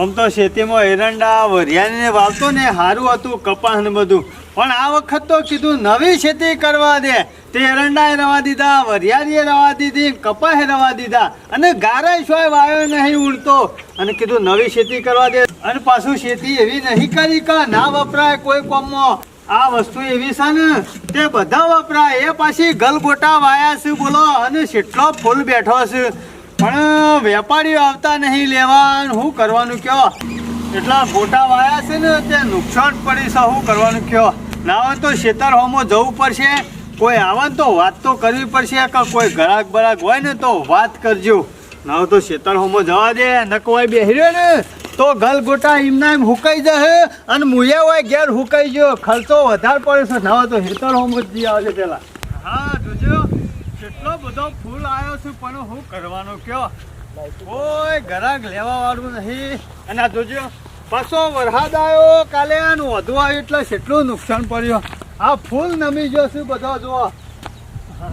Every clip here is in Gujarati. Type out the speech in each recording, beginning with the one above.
આમ તો ખેતીમાં એરંડા વરિયાળીને વાવતો ને સારું હતું કપાસ ને બધું, પણ આ વખત તો કીધું નવી ખેતી કરવા દે. તે એરંડાએ રવા દીધા, વરિયાળીએ રવા દીધી, કપાસે રવા દીધા અને ગારાય સોય વાયો નહીં ઉડતો, અને કીધું નવી ખેતી કરવા દે. અને પાછું ખેતી એવી નહીં કરી કે ના વપરાય કોઈ કોમમાં. આ વસ્તુ એવી છે ને તે બધા વપરાય. એ પાછી ગલગોટા વાયા છે બોલો, અને કેટલો ફૂલ બેઠો છે, પણ વેપારીઓ આવતા નહીં લેવા. શું કરવાનું કયો? એટલા ગોટા વાયા છે ને તે નુકસાન પડી છે. શું કરવાનું કયો? ના હોય તો ખેતર હોમો જવું પડશે. કોઈ આવે ને તો વાત તો કરવી પડશે કે કોઈ ગરાક બરાક હોય ને તો વાત કરજો. ના હોય તો ખેતર હોમો જવા દે. નકવાય બેહી રહ્યો ને તો ગલગોટા એમના એમ હુકાઈ જશે, અને મુયા હોય ઘેર હુકાઈ ગયો. ખર્ચો વધારે પડે છે. ના હોય તો ખેતર હોમો જ જઈ આવે પેલા. હા જોજો કેટલો બધો ફૂલ આવ્યો છે, પણ શું કરવાનો કયો? કોઈ ગરાક લેવા વાળું નહીં. અને આ જોજો પાછો વરસાદ આવ્યો કાલે, આનું વધુ આવ્યું એટલે કેટલું નુકસાન પડ્યું. આ ફૂલ નમી ગયો છે બધો જુઓ.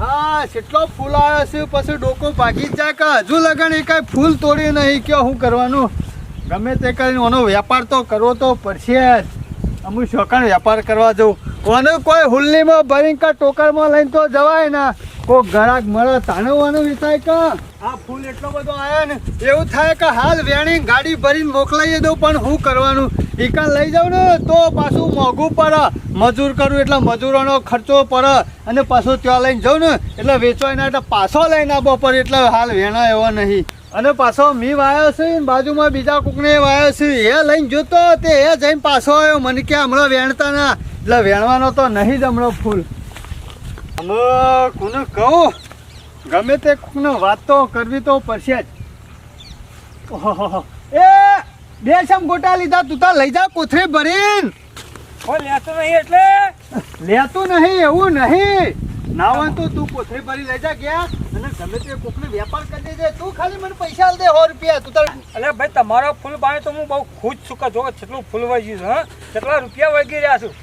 હા કેટલો ફૂલ આવ્યો છે, પછી ડોકો ભાગી જ જાય કે હજુ લગન એ કાંઈ ફૂલ તોડી નહીં. કયો શું કરવાનું? ગમે તે કરીને એનો વેપાર તો કરવો તો પડશે જ. અમુક શોખણ વેપાર કરવા જવું. કોને કોઈ હુલ્લીમાં ભરીને કે ટોકરમાં લઈને તો જવાય ના. કોઈ ગ્રાહક મળે તાણવાનું વિચાય કે આ ફૂલ એટલો બધો આવ્યો ને એવું થાય કે હાલ વેણી ગાડી ભરીને મોકલાવી દઉં, પણ શું કરવાનું? એકાન લઈ જાઉં ને તો પાછું મોંઘું પડે. મજૂર કરું એટલે મજૂરોનો ખર્ચો પડે, અને પાછું ત્યાં લઈને જાઉં ને એટલે વેચવાય ના એટલે પાછો લઈને આવવો પડે. એટલે હાલ વેણા એવો નહીં. અને પાછો મી વાયો છે, બાજુમાં બીજા કોકને વાયો છે, એ લઈને જોતો તે એ જઈને પાછો આવ્યો. મને કે હમણાં વેણતા ના, એટલે વેણવાનો તો નહીં જ હમણાં ફૂલ. અમે કોને કહું? ગમે તે કોકને વાત તો કરવી તો પડશે જ. ઓહો એ બે સમ ગોટા લીધા, તું તો લઈ જા કોથળી ભરીને. લેતો નહીં એટલે લેતું નહીં એવું નહીં. ના હોય તો તું કોથળી ભરી લઈ જા ગયા, અને ગમે તે કોકને વેપાર કરી દેજે. તું ખાલી મને પૈસા આલ દે 100 રૂપિયા. તું તાર અરે ભાઈ તમારો ફૂલ બાય તો હું બહુ ખુશ છું કે જો કેટલું ફૂલ વળ્યું છે. હા કેટલા રૂપિયા વળગી રહ્યા છું.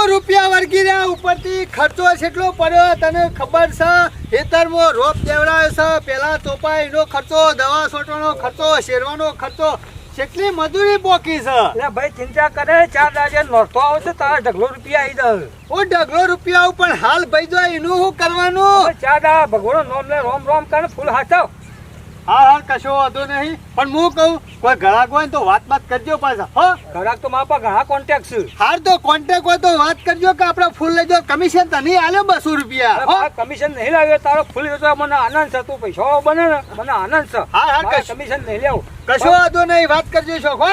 રૂપિયા વર્ગી રહ્યા, ઉપરથી ખર્ચો કેટલો પડ્યો તને ખબર છે? ખેતરમાં રોપ દેવડાવે છે, પેલા ચોપાઈનો ખર્ચો, દવા છોટવાનો ખર્ચો, શેરવાનો ખર્ચો, કેટલી મજૂરી બોકી છે. એટલે ભાઈ ચિંતા કરે 4 દાડે નોરતો આવશે તારા ઢગલો રૂપિયા આવી જાય. ઢગલો રૂપિયા આવું, પણ હાલ ભાઈ જો એનું શું કરવાનું? 4 દાડા ભગવાન નોમ લે રોમ રોમ કરે ફૂલ હાચવ. હા કશો વાંધો નહીં, પણ હું કહું કોઈ ગ્રાહક હોય તો વાત કરજો પાછા. હો ગ્રાહક તો મારા પાસે ઘણા કોન્ટેક્ટ છે. હાર તો કોન્ટેક્ટ હોય તો વાત કરજો કે આપણે ફૂલ લઈ જાઓ. કમિશન તને આલે 200 રૂપિયા. કમિશન નહીં લાગે તારો ફૂલ વેચવા મને આનંદ છે. તું પૈસા બને ને મને આનંદ છે. હા કમિશન નહીં લેવું. કશો વાંધો નહીં, વાત કરજો શોખ. હો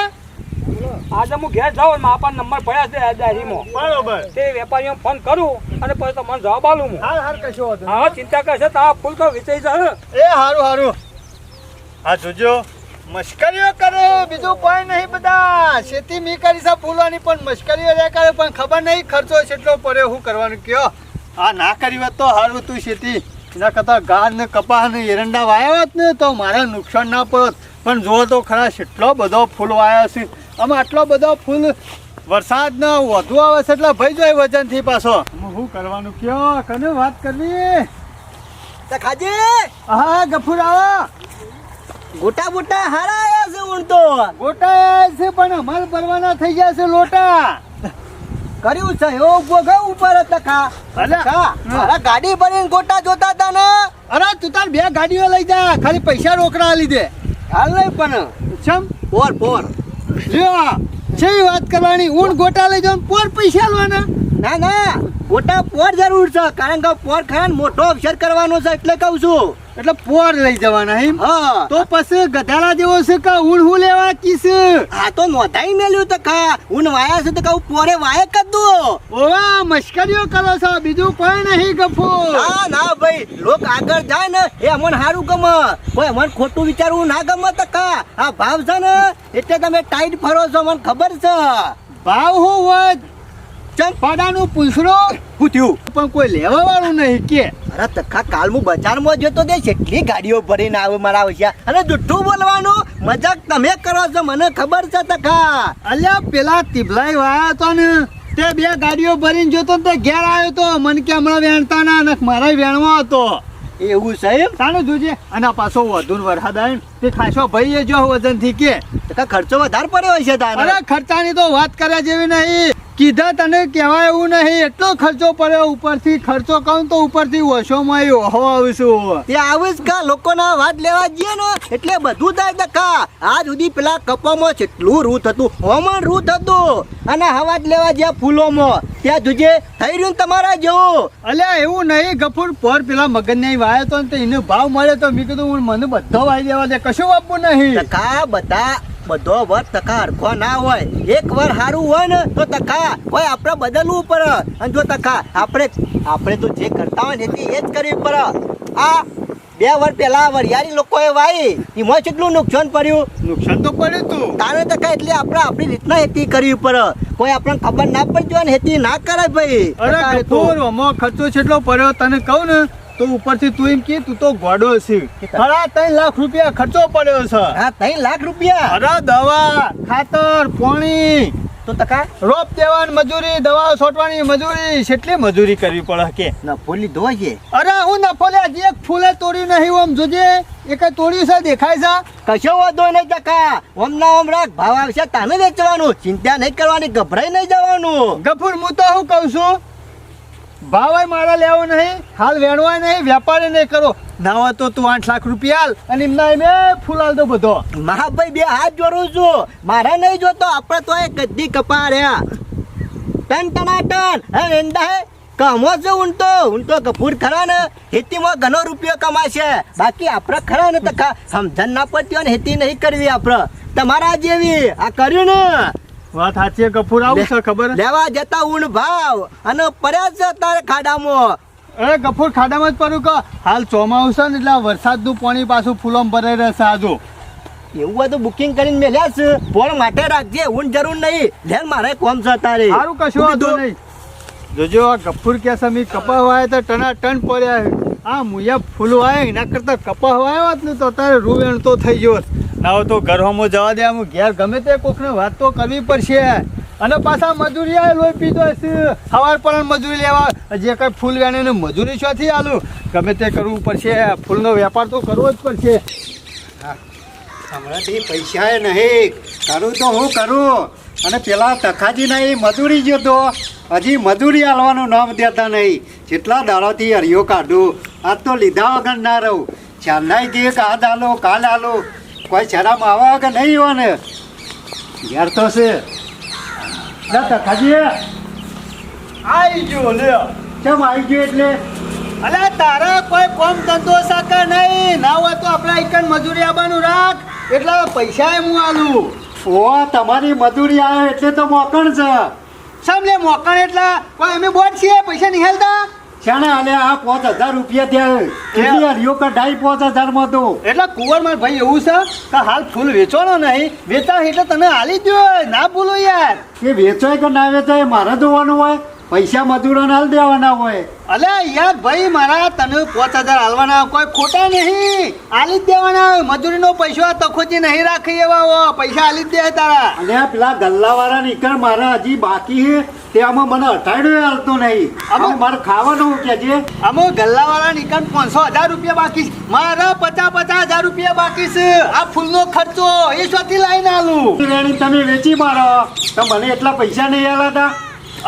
આજે હું ઘેર જાઉં, મારા પાસે નંબર પડ્યા છે ડાયરીમાં. બરોબર. તે વેપારીઓ ફોન કરું અને પછી તમને જવાબ આલું હું. હા કશો વાંધો. હા ચિંતા કરશે તારા ફૂલ તો વેચાઈ જાય. એ હારું. હા જોજો મશ્કરીઓ કરે, બીજું કોઈ નહીં. બધા ખેતી મી કરી છે ફૂલોની, પણ મશ્કરીઓ રે કરે, પણ ખબર નહીં ખર્ચો કેટલો પડ્યો. શું કરવાનું કયો? આ ના કરી હોત તો સારું તું ખેતી. એના કરતાં ગાર ને કપાસ ને એરંડા વાયા હોત ને તો મારે નુકસાન ના પડત. પણ જુઓ તો ખરા કેટલો બધો ફૂલ વાયા છે. આમાં આટલો બધો ફૂલ વરસાદ ને વધુ આવે છે એટલે ભાઈ જાય વજનથી પાછો. શું કરવાનું કયો? કને વાત કરવી? ખાજી હા ગફુર આવો. ગોટા બોટા હારા આયા છે ઊંડતો. ગોટા આયા છે, પણ અમારે ભરવાના થઈ ગયા છે લોટા. કર્યું છે એવો ઉભો ગયો ઉપર હતા ખા. અરે ગાડી ભરીને ગોટા જોતા હતા ને. અરે તું તાર 2 ગાડીઓ લઈ જા, ખાલી પૈસા રોકડા લીધે. હાલ નહીં પણ ચમ પોર લ્યો છે વાત કરવાની. ઊંડ ગોટા લઈ જાવ, પોર પૈસા લેવાના. ના ગોટા પોર જરૂર છે, કારણ કે પોર ખાન મોટો અક્ષર કરવાનો છે એટલે કહું છું. એટલે પોર લઈ જવાના એમ? હા તો પછી ગધાડા જેવો છે કે ઊંડ હું લેવા કીસ? આ તો નોંધાઈ મેલ્યું તો ખા. ઊંડ વાયા છે તો કહું પોરે વાય કર દો. ઓવા મશ્કરીઓ કરો છો, બીજું કોઈ નહીં ગફો. ના ભાઈ, લોક આગળ જાય ને એ અમને સારું ગમે, કોઈ અમને ખોટું વિચારવું ના ગમે તો ખા. આ ભાવ છે ને એટલે તમે ટાઈટ ફરો છો, મને ખબર છે. ભાવ હું હોય ચંપાડાનું પૂછડો પૂછ્યું, પણ કોઈ લેવા વાળું નહીં કે. અરે તખા કાલ હું બજારમાં જતો તે કેટલી ગાડીઓ ભરીને આવે મારા વસ્યા, અને જુઠ્ઠું બોલવાનું મજાક તમે કરો છો, મને ખબર છે તખા. અલ્યા પેલા તિબલાઈ વાયા તો ને તે 2 ગાડીઓ ભરીને જોતો ને તે ઘેર આવ્યો તો. મને કે હમણાં વેણતા ના, મારા વેણવા હતો. એવું છે એમ તાણે જોજે અને આ પાછો વધુ વરસાદ આવે ને તે ખાસો ભાઈ જો વજન થી કે ટકા ખર્ચો વધારે પડ્યો છે તારે અરે ખર્ચાની તો વાત કર્યા જેવી નહીં કીધા તને કહેવાય એવું નહીં એટલો ખર્ચો પડ્યો ઉપરથી ખર્ચો કહું તો ઉપરથી ઓછોમાં ઓહો આવીશું તે આવું જ કા લોકોના વાત લેવા જઈએ ને એટલે બધું થાય ટકા આજ સુધી પેલા કપામાં કેટલું રૂત હતું હોમણ રૂત હતું અને હવા જ લેવા જ્યાં ફૂલોમાં ત્યાં જોજે થઈ રહ્યું ને તમારા જેવું અલ્યા એવું નહીં ગફુર પર પેલા મગનને વાયો તો ને તો એને ભાવ મળ્યો તો મેં કીધું મને બધો વાઈ દેવા દે કશું આપવું નહીં ટકા બધો વર ટકા હરખો ના હોય એક વાર સારું હોય ને તો ટકા હોય આપણે બદલવું પડે અને જો ટકા આપણે તો જે કરતા હોય ને એ જ કરવી પડે આ 2 વર્ષ પહેલા વરિયાળી લોકોએ વાઈ એમાં કેટલું નુકસાન પડ્યું નુકસાન તો પડ્યું તું તારે ટકા એટલે આપણે આપણી રીતના ખેતી કરવી પડે કોઈ આપણને ખબર ના પડતી હોય ને ખેતી ના કરાય ભાઈ અરે ગફુર આમાં ખર્ચો કેટલો પડ્યો તને કહું ને તો ઉપરથી તું એમ કે તું તો ગોડો છે ખરા 3 લાખ રૂપિયા ખર્ચો પડ્યો છે હા 3 લાખ રૂપિયા અરે દવા ખાતર પાણી તો ટકા રોપ દેવાની મજૂરી દવા છોટવાની મજૂરી કેટલી મજૂરી કરવી પડે કે નફો લીધો છે અરે હું નફો લે હજી એક ફૂલે તોડ્યું નહીં આમ જોજે એક તોડ્યું છે દેખાય છે કશો વાંધો નહીં ટકા ઓમના ઓમ રાખ ભાવ આવશે તાને વેચવાનું ચિંતા નહીં કરવાની ગભરાઈ નહીં જવાનું ગફુર હું તો શું કહું છું ભાવ મારા લેવો નહીં હાલ વેણવાય નહીં વેપારી નહીં કરો નાવા તો તું 8 લાખ રૂપિયા હાલ અને એમના એમ ફૂલ હાલ દો બધો મહાભાઈ 2 હાથ જોડું છું મારા નહીં જોતો આપણે તો એ ગદ્દી કપા રહ્યા ટન ટનાટન હે વેંડા હે કમો છે ઊંટો કપૂર ખરા ને ખેતીમાં ઘણો રૂપિયો કમાશે બાકી આપણે ખરા ને તકા સમજણ ના પડતી હોય ને ખેતી નહીં કરવી આપણે તમારા જેવી આ કર્યું ને વાત સાચી ગફુર આવું છે ખબર લેવા જતા ઊંડ ભાવ અને પડ્યા છે તારે ખાડામાં અરે ગફુર ખાડામાં જ પડ્યું કે હાલ ચોમાસું છે ને એટલે વરસાદનું પાણી પાછું ફૂલોમાં ભરાઈ રહેશે આજુ એવું હોય તો બુકિંગ કરીને મેલ્યા છે પોળ માટે રાખજે ઊંડ જરૂર નહીં લે મારે કોમ છે તારે સારું કશું વાંધો નહીં જોજો આ ગફુર કે સમી કપા વાય તો ટના ટન પડ્યા આ મુયા ફૂલ વાય એના કરતા કપા વાયો હોત ને તો તારે રૂવેણ તો થઈ ગયો ના તો ઘરમાં જવા દે આમ ઘેર ગમે તે કોકને વાત તો કરવી પડશે અને પાછા મજૂરી આ લોહી પીધો હશે સવાર પર મજૂરી લેવા જે કઈ ફૂલ વેણે ને મજૂરી શોથી આલું ગમે તે કરવું પડશે ફૂલનો વેપાર તો કરવો જ પડશે હમણાંથી પૈસા નહીં કરું તો હું કરું અને પેલા તખાજી નહીં મજૂરી જોતો હજી મજૂરી આલવાનું નામ દેતા નહીં જેટલા દાડોથી હરિયો કાઢું આજ તો લીધા વગર ના રહું ચાલનાય કે આજ આલો કાલ આલો કોઈ શરમ આવે કે નહીં હોય ને ઘેર તો છે તખાજી આઈ ગયો લે કેમ આવી ગયો એટલે અલે તારે કોઈ કોમ ધંધો સાકા નહીં ના હોય તો આપણે એકન મજૂરી આવવાનું રાખ એટલે પૈસા હું આલું ઓ તમારી મજૂરી આવે એટલે તો મોકણ છે સામે મોકણ એટલે કોઈ અમે બોટ છીએ પૈસા નિહાલતા શાણે આલે આ 5000 રૂપિયા થયા કેટલી હરિયો કઢાઈ 5000 માં તો એટલે કુંવરમાં ભાઈ એવું છે કે હાલ ફૂલ વેચવાનો નહીં વેચા એટલે તને હાલી દો ના ભૂલો યાર એ વેચાય કે ના વેચાય મારે જોવાનું હોય પૈસા મજૂરોને હાલ દેવાના હોય અલે યાર ભાઈ મારા તને 5000 હાલવાના કોઈ ખોટા નહીં હાલી જ દેવાના મજૂરીનો પૈસો તખોજી નહીં રાખી એવા પૈસા હાલી જ દે તારા અને પેલા ગલ્લાવાળા નીકળ મારા હજી બાકી છે તેમાં મને અઠાડ્યો હાલતો નહીં અમે મારે ખાવાનું કે છે અમે ગલ્લાવાળા નીકળ 500,000 રૂપિયા બાકી છે મારા 50,000 રૂપિયા બાકી છે આ ફૂલનો ખર્ચો એ શોથી લાઈને આલું રેણી તમે વેચી મારો તો મને એટલા પૈસા નહીં આલાતા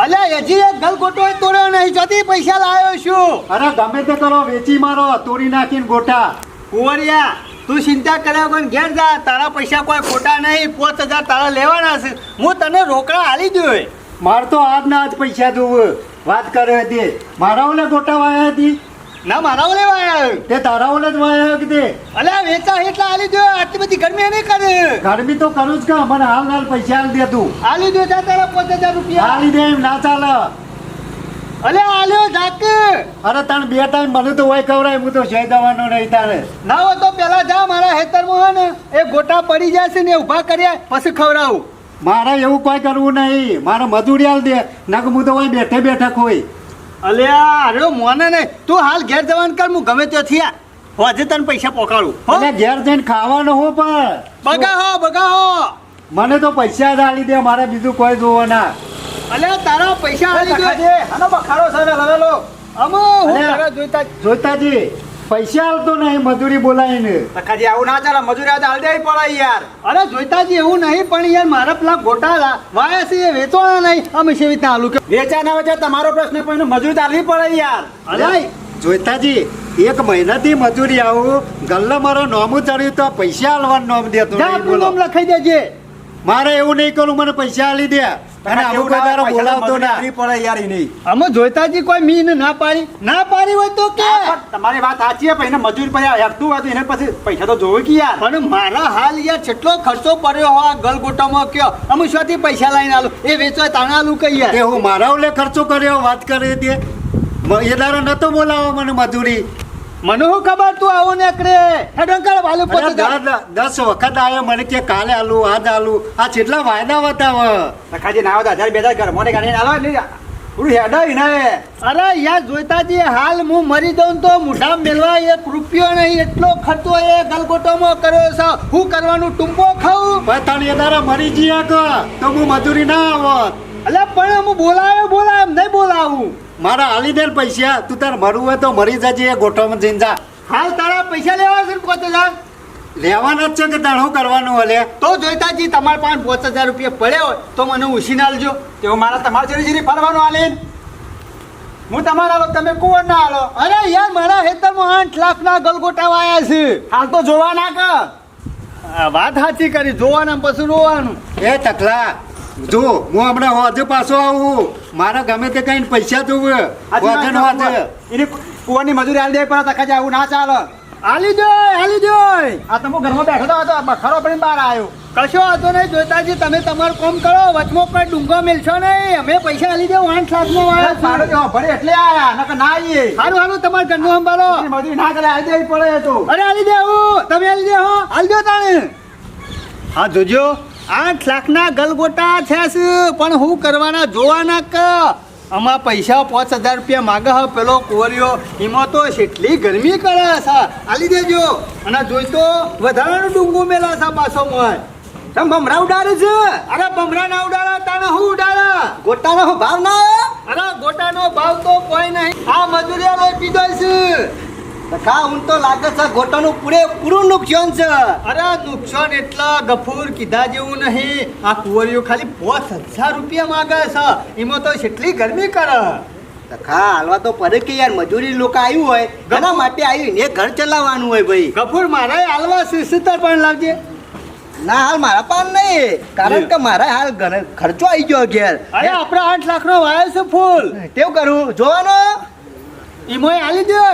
અલ્યા હજી એક ગલગોટો તોડ્યો નહીં જોતી પૈસા લાવ્યો છું અરે ગમે તે કરો વેચી મારો તોડી નાખીને ગોટા કુંવરિયા તું ચિંતા કર્યા વગર ઘેર જા તારા પૈસા કોઈ ખોટા નહીં 5,000 તારા લેવાના છે હું તને રોકડા હાલી દઉં માર તો આજ ના આજ પૈસા જોવું વાત કરે હતી મારા ઓલે ગોટા વાયા હતી ના મારા ઓલે વાયા તે તારા ઓલે જ વાયા કે તે અલ્યા વેચા એટલા હાલી દો આટલી બધી ગરમી નહીં કરે ગરમી તો કરું જ કે મને હાલ પૈસા હાલ દે તું હાલી દો જા તારા 5,000 રૂપિયા હાલી દે એમ ના ચાલે અલ્યા હાલ્યો જાક અરે તને 2 ટાઈમ મને તો હોય ખવડાય હું તો જઈ દેવાનો નહીં તારે ના હોય તો પેલા જા મારા હેતરમાં હે ને એ ગોટા પડી જશે ને ઊભા કર્યા પછી ખવડાવું મારે એવું કોઈ કરવું નહીં મારે મજૂરી હાલ દે નક હું તો હોય બેઠે બેઠક હોય અલ્યા અરે મોને નહીં તું હાલ ઘેર જવાનું કર હું ગમે તે થયા હોજે તને પૈસા પોકાડું હો એટલે ઘેર જઈને ખાવાનું હું પણ બગાહો મને તો પૈસા જ હાલી દે મારે બીજું કોઈ જોવો ના અલ્યા તારા પૈસા હાલી દે આનો બખાડો છે ને લવેલો અમો હું તારા જોઈતા જોઈતાજી પૈસા આલતો નહીં મજૂરી બોલાવીને. તખાજી આવું ના ચાલે, મજૂરી આજે હાલ દેવી પડે યાર. અરે જોઈતાજી એવું નહીં, પણ યાર મારા પેલા ગોટાળા વાયા છે એ વેચવાના નહીં, અમે સેવી રીતના આલુ કે વેચા ના વેચા તમારો પ્રશ્ન, પણ મજૂરી તો આલવી પડે યાર. અલાય જોઈતાજી એક મહિનાથી મજૂરી આવું ગલ્લો મારો નોમું ચડ્યું તો પૈસા આલવાનું નોમ દેતો જા નહીં. આપણું બોલો નામ લખાઈ દેજે. મારે એવું નહીં કરું, મને પૈસા આલી દે. અને અમુક દારો બોલાવતો ના. પડે યાર એ નહીં. અમે જોઈતાજી કોઈ મીન ના પાડી હોય તો કે તમારી વાત સાચી છે, પણ મજૂરી પછી હેરતું હતું એને પછી પૈસા તો જોવે કે યાર. પણ મારા હાલ યાર કેટલો ખર્ચો પડ્યો હોય ગલગોટામાં કયો, અમે શોથી પૈસા લઈને આલું, એ વેચવા તાણા આલું કઈ યાર. કે હું મારા ઓલે ખર્ચો કર્યો વાત કરે તે એ દારો નતો બોલાવો મને મજૂરી. મને શું ખબર તું આવો ને એકડે હેડંકર વાલો અરે પોતે જા. 10 વખત આવ્યો મને કે કાલે આલું આજ આલું, આ કેટલા વાયદા બતાવે. તખાજી ના આવતા 1000 ઘર મોને ગાડીને આલો ને પૂરું હેડાય ને. અરે યાર જોઈતાજી હાલ હું મરી જાઉં તો મુઠા મેળવા 1 રૂપિયો નહીં, એટલો ખર્ચો એ ગલગોટામાં કર્યો છે. શું કરવાનું, ટૂંપો ખાવું? પણ તને એ દારો મરી ગયા કે તો હું મજૂરી ના આવત. અલે પણ હું બોલાવે નહીં બોલાવું. મારા આલી દે ને પૈસા. તું તાર મરવું હોય તો મરી જજે એ ગોઠવમાં જઈને જા. હાલ તારા પૈસા લેવા છે પોતે જા. લેવાના જ છે કે તાણ શું કરવાનું હલે. તો જોઈતાજી તમારા પાસે 5000 રૂપિયા પડ્યા હોય તો મને ઉછીને આલજો. તેઓ મારા તમારા જેરી ફરવાનું આલે હું તમારા આલો, તમે કોણ ના આલો. અરે યાર મારા હેતરમાં 8 લાખના ગલગોટા વાયા છે. હાલ તો જોવા ના કર. આ વાત સાચી કરી, જોવાના પછી રોવાનું. એ તકલા જો હું હમણાં હોજે પાછો આવું. મારા ગમે તે કઈ પૈસા જોવે હોજે ને હોજે. એની કુવાની મજૂરી આલી દે પણ તખાજી આવું ના ચાલે. આલી દો. આ તમે ઘરમાં બેઠો હતો બખારો પડીને બહાર આવ્યો. કશો વાંધો નહીં જોઈતાજી, તમે તમારું કામ કરો, વચમાં કોઈ ડુંગો મેલશો નહીં. અમે પૈસા આલી દેવું 8 લાખમાં વાયા મારો છે. જેવો ભરે એટલે આયા નકર ના આવીએ. સારું તમારા ઘરનું સંભાળો. એની મજૂરી ના કરે આલી દેવી પડે એ તો. અરે આલી દેવું, તમે આલી દેવો, આલી દો તાણે. હા જોજો 8 લાખના ગલગોટા છે પણ હું કરવાના જોવાના કે આમાં પૈસા 5000 રૂપિયા માગે હ પેલો કુંવરિયો, એમાં તો કેટલી ગરમી કરે છે. આલી દેજો. અને જોઈતો વધારાનું ડુંગું મેલા છે પાછો મોય. તમે ભમરા ઉડાડે છે. અરે બમરા ના ઉડાડા, તાને હું ઉડાડા. ગોટાનો ભાવ ના આવ્યો. અરે ગોટાનો ભાવ તો કોઈ નહીં, આ મજૂરિયા લોહી પીધો છે. તખા હું તો લાગે છે ગોટાનું પૂરેપૂરું નુકસાન છે. અરે નુકસાન એટલા ગફૂર કીધા જેવું નહીં. આ કુંવરીઓ ખાલી 5000 રૂપિયા માગે છે, એમાં તો કેટલી ગરમી કરે. તખા હાલવા તો પડે કે યાર મજૂરી લોકો આવ્યું હોય એના માટે આવ્યું ને ઘર ચલાવવાનું હોય ભાઈ. ગફૂર મારે હાલવા 70 પણ લાવજે. ના હાલ મારા પાન નહીં, કારણ કે મારા હાલ ખર્ચો આવી ગયો ઘેર. અરે આપણે 8 લાખનો વાયો છે ફૂલ. કેવું કરું જોવાનો. એમાં આલી દે.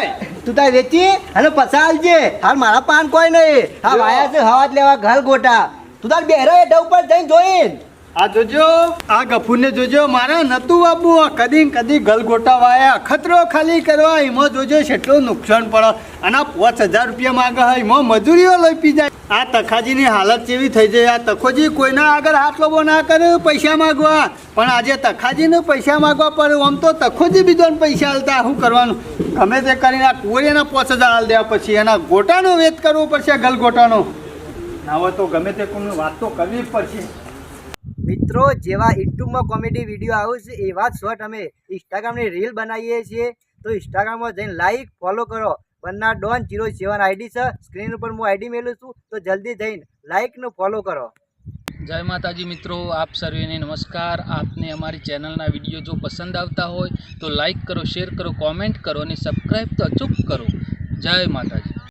તું તાર વેચી અને પછા આલજે. હાલ મારા પાન કોઈ નહીં. હા વાયા છે હવા જ લેવા ઘર ગોટા. તું તાર બેરો હેઠ ઉપર જઈને જોઈને. આ જોજો, આ ગફૂરને જોજો, મારે નતું આપવું. કદી ગલગોટા વાયા ખતરો ખાલી કરવા, એમાં જોજો કેટલું નુકસાન પડે. અને 5000 રૂપિયા માગે હોય, એમાં મજૂરીઓ લઈ પી જાય. આ તખાજીની હાલત કેવી થઈ જાય. આ તખોજી કોઈના આગળ હાથ લોબો ના કરે પૈસા માગવા, પણ આજે તખાજીને પૈસા માગવા પડે. આમ તો તખોજી બીજોને પૈસા હાલતા શું કરવાનું. ગમે તે કરીને આ કુંવરીના 5000 હાલ દેવા, પછી એના ગોટાનો વેચ કરવો પડશે, ગલગોટાનો. ના હોય તો ગમે તે કોઈની વાત તો કરવી જ પડશે. મિત્રો જેવા યુટ્યુબમાં કોમેડી વિડીયો આવે છે એવા જ શોર્ટ અમે ઇન્સ્ટાગ્રામની રીલ બનાવીએ છીએ. તો ઇન્સ્ટાગ્રામમાં જઈને લાઈક ફોલો કરો. બન્ના ડોન 07 આઈડી છે, સ્ક્રીન ઉપર હું આઈડી મેલું છું, તો જલ્દી જઈને લાઈક ને ફોલો કરો. જય માતાજી મિત્રો, આપ સર્વેને નમસ્કાર. આપને અમારી ચેનલના વિડીયો જો પસંદ આવતા હોય તો લાઈક કરો, શેર કરો, કોમેન્ટ કરો અને સબસ્ક્રાઈબ તો અચૂક કરો. જય માતાજી.